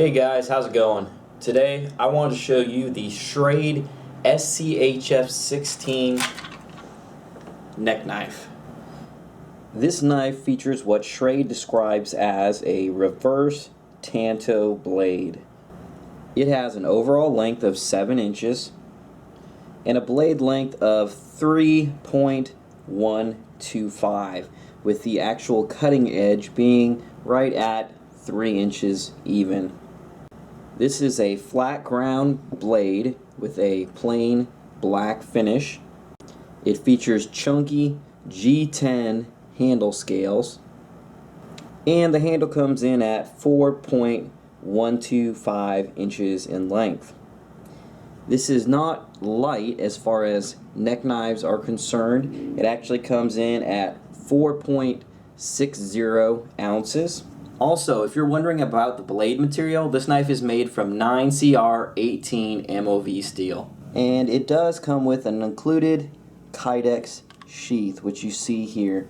Hey guys, how's it going? Today I wanted to show you the Schrade SCHF16 Neck Knife. This knife features what Schrade describes as a reverse tanto blade. It has an overall length of 7 inches and a blade length of 3.125, with the actual cutting edge being right at 3 inches even. This is a flat ground blade with a plain black finish. It features chunky G10 handle scales, and the handle comes in at 4.125 inches in length. This is not light as far as neck knives are concerned. It actually comes in at 4.60 ounces. Also, if you're wondering about the blade material, this knife is made from 9CR18 MOV steel. And it does come with an included Kydex sheath, which you see here.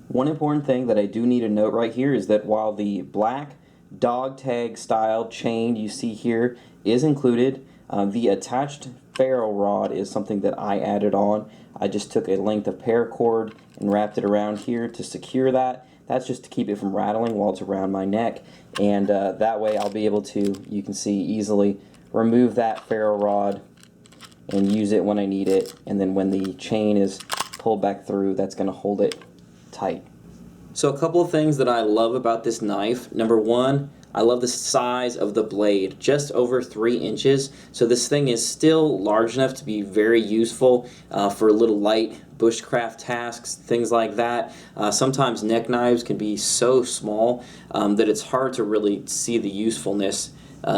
One important thing that I do need to note right here is that while the black dog tag style chain you see here is included, the attached ferro rod is something that I added on. I just took a length of paracord and wrapped it around here to secure that. That's just to keep it from rattling while it's around my neck, and that way I'll be able to, you can see, easily remove that ferro rod and use it when I need it, and then when the chain is pulled back through, that's going to hold it tight. So a couple of things that I love about this knife. Number one, I love the size of the blade, just over 3 inches. So this thing is still large enough to be very useful for little light bushcraft tasks, things like that. Sometimes neck knives can be so small that it's hard to really see the usefulness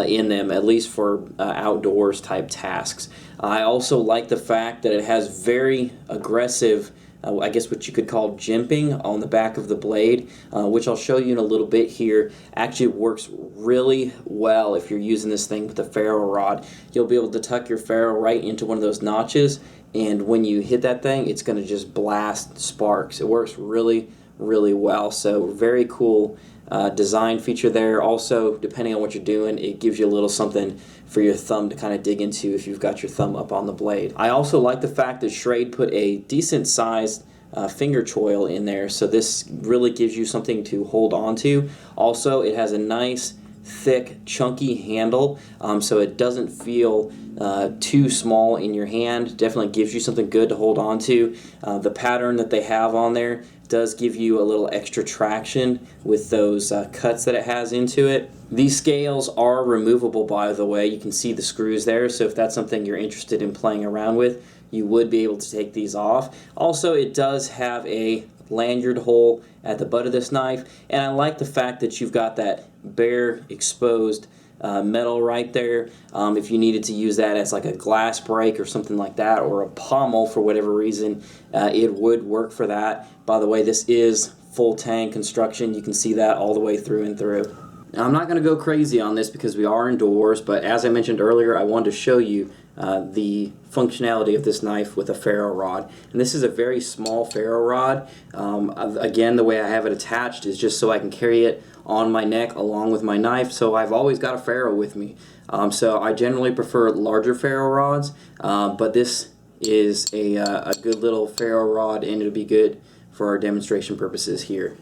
in them, at least for outdoors type tasks. I also like the fact that it has very aggressive, I guess what you could call jimping on the back of the blade, which I'll show you in a little bit here. Actually works really well if you're using this thing with a ferro rod. You'll be able to tuck your ferro right into one of those notches, and when you hit that thing, it's going to just blast sparks. It works really, really well. So very cool design feature there. Also, depending on what you're doing, it gives you a little something for your thumb to kind of dig into if you've got your thumb up on the blade. I also like the fact that Schrade put a decent sized finger choil in there, so this really gives you something to hold on to. Also, it has a nice thick chunky handle, so it doesn't feel too small in your hand. Definitely gives you something good to hold on to. The pattern that they have on there does give you a little extra traction with those cuts that it has into it. These scales are removable, by the way. You can see the screws there, so if that's something you're interested in playing around with, you would be able to take these off. Also, it does have a lanyard hole at the butt of this knife, and I like the fact that you've got that bare exposed metal right there. If you needed to use that as like a glass break or something like that, or a pommel for whatever reason, it would work for that. By the way, this is full tang construction. You can see that all the way through and through. Now, I'm not going to go crazy on this because we are indoors, but as I mentioned earlier, I wanted to show you the functionality of this knife with a ferro rod. And this is a very small ferro rod. Again, the way I have it attached is just so I can carry it on my neck along with my knife, so I've always got a ferro with me. So I generally prefer larger ferro rods, but this is a good little ferro rod, and it'll be good for our demonstration purposes here.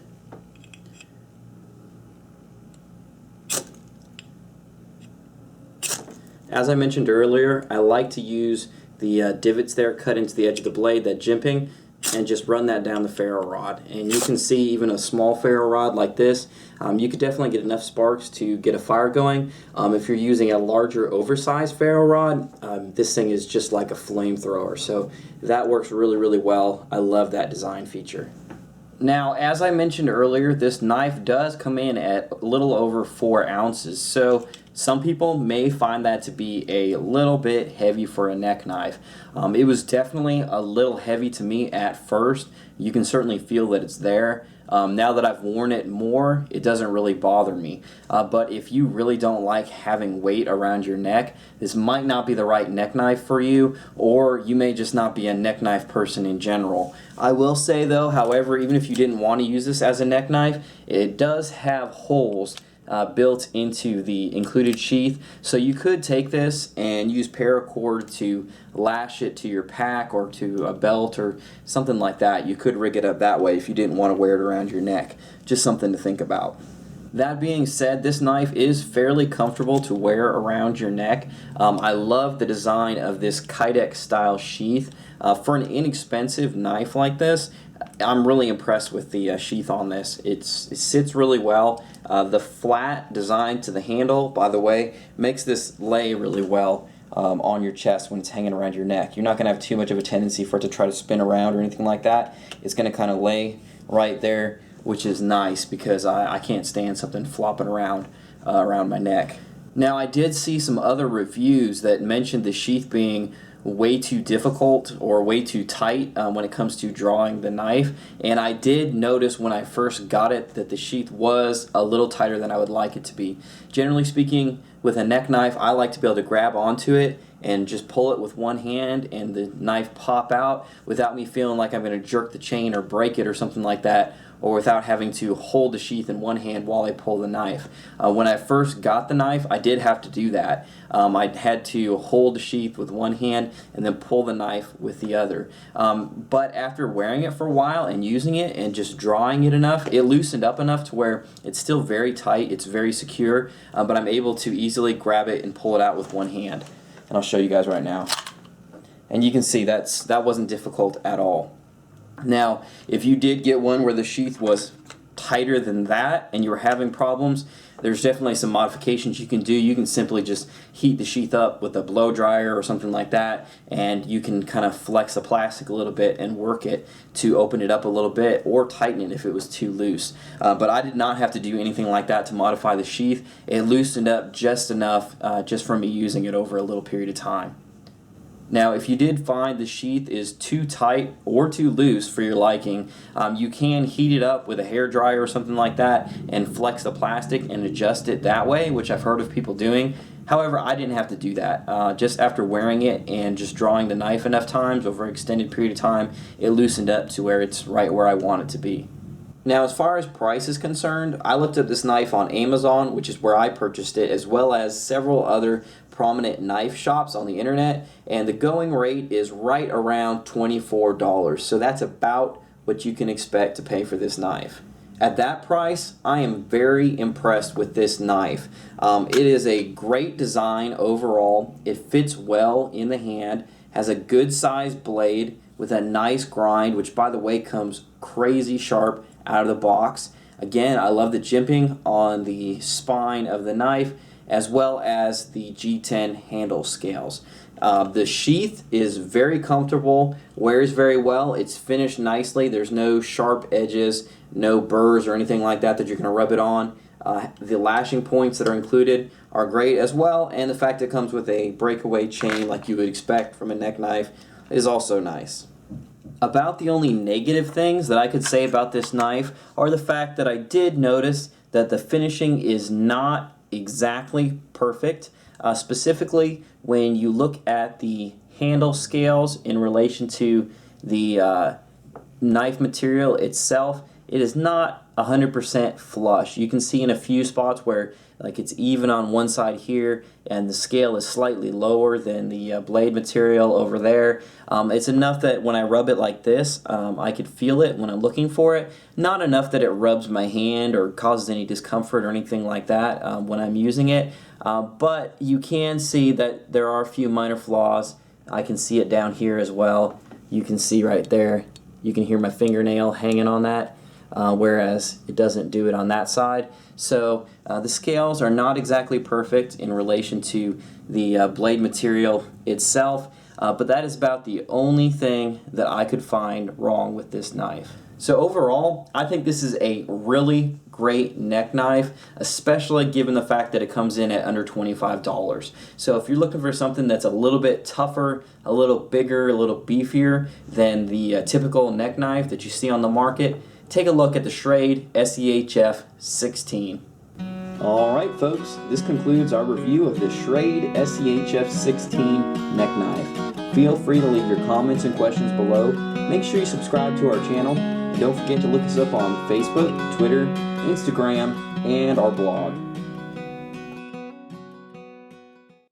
As I mentioned earlier, I like to use the divots there cut into the edge of the blade, that jimping, and just run that down the ferro rod. And you can see even a small ferro rod like this, you could definitely get enough sparks to get a fire going. If you're using a larger oversized ferro rod, this thing is just like a flamethrower. So that works really, really well. I love that design feature. Now, as I mentioned earlier, this knife does come in at a little over 4 ounces, so some people may find that to be a little bit heavy for a neck knife. It was definitely a little heavy to me at first. You can certainly feel that it's there. Now that I've worn it more, it doesn't really bother me. But if you really don't like having weight around your neck, this might not be the right neck knife for you, or you may just not be a neck knife person in general. I will say though, however, even if you didn't want to use this as a neck knife, it does have holes built into the included sheath. So you could take this and use paracord to lash it to your pack or to a belt or something like that. You could rig it up that way if you didn't want to wear it around your neck. Just something to think about. That being said, this knife is fairly comfortable to wear around your neck. I love the design of this Kydex style sheath. For an inexpensive knife like this, I'm really impressed with the sheath on this. It sits really well. The flat design to the handle, by the way, makes this lay really well on your chest when it's hanging around your neck. You're not going to have too much of a tendency for it to try to spin around or anything like that. It's going to kind of lay right there, which is nice because I can't stand something flopping around my neck. Now, I did see some other reviews that mentioned the sheath being way too difficult or way too tight when it comes to drawing the knife, and I did notice when I first got it that the sheath was a little tighter than I would like it to be. Generally speaking, with a neck knife, I like to be able to grab onto it and just pull it with one hand and the knife pop out without me feeling like I'm going to jerk the chain or break it or something like that, or without having to hold the sheath in one hand while I pull the knife. When I first got the knife, I did have to do that. I had to hold the sheath with one hand and then pull the knife with the other. But after wearing it for a while and using it and just drawing it enough, it loosened up enough to where it's still very tight, it's very secure, but I'm able to easily grab it and pull it out with one hand. And I'll show you guys right now. And you can see that wasn't difficult at all. Now, if you did get one where the sheath was tighter than that and you were having problems, there's definitely some modifications you can do. You can simply just heat the sheath up with a blow dryer or something like that, and you can kind of flex the plastic a little bit and work it to open it up a little bit or tighten it if it was too loose. But I did not have to do anything like that to modify the sheath. It loosened up just enough just from me using it over a little period of time. Now, if you did find the sheath is too tight or too loose for your liking, you can heat it up with a hair dryer or something like that and flex the plastic and adjust it that way, which I've heard of people doing. However, I didn't have to do that. Just after wearing it and just drawing the knife enough times over an extended period of time, it loosened up to where it's right where I want it to be. Now, as far as price is concerned, I looked up this knife on Amazon, which is where I purchased it, as well as several other prominent knife shops on the internet, and the going rate is right around $24. So that's about what you can expect to pay for this knife. At that price, I am very impressed with this knife. It is a great design overall. It fits well in the hand, has a good sized blade with a nice grind, which by the way comes crazy sharp out of the box. Again, I love the jimping on the spine of the knife as well as the G10 handle scales. The sheath is very comfortable, wears very well, it's finished nicely, there's no sharp edges, no burrs or anything like that you're going to rub it on. The lashing points that are included are great as well, and the fact it comes with a breakaway chain like you would expect from a neck knife is also nice. About the only negative things that I could say about this knife are the fact that I did notice that the finishing is not exactly perfect. Specifically, when you look at the handle scales in relation to the knife material itself, it is not 100% flush. You can see in a few spots where like it's even on one side here and the scale is slightly lower than the blade material over there. It's enough that when I rub it like this, I could feel it when I'm looking for it. Not enough that it rubs my hand or causes any discomfort or anything like that when I'm using it. But you can see that there are a few minor flaws. I can see it down here as well. You can see right there. You can hear my fingernail hanging on that. Whereas it doesn't do it on that side. So the scales are not exactly perfect in relation to the blade material itself, but that is about the only thing that I could find wrong with this knife. So overall, I think this is a really great neck knife, especially given the fact that it comes in at under $25. So if you're looking for something that's a little bit tougher, a little bigger, a little beefier than the typical neck knife that you see on the market, take a look at the Schrade SCHF16. Alright folks, this concludes our review of the Schrade SCHF16 Neck Knife. Feel free to leave your comments and questions below. Make sure you subscribe to our channel. And don't forget to look us up on Facebook, Twitter, Instagram, and our blog.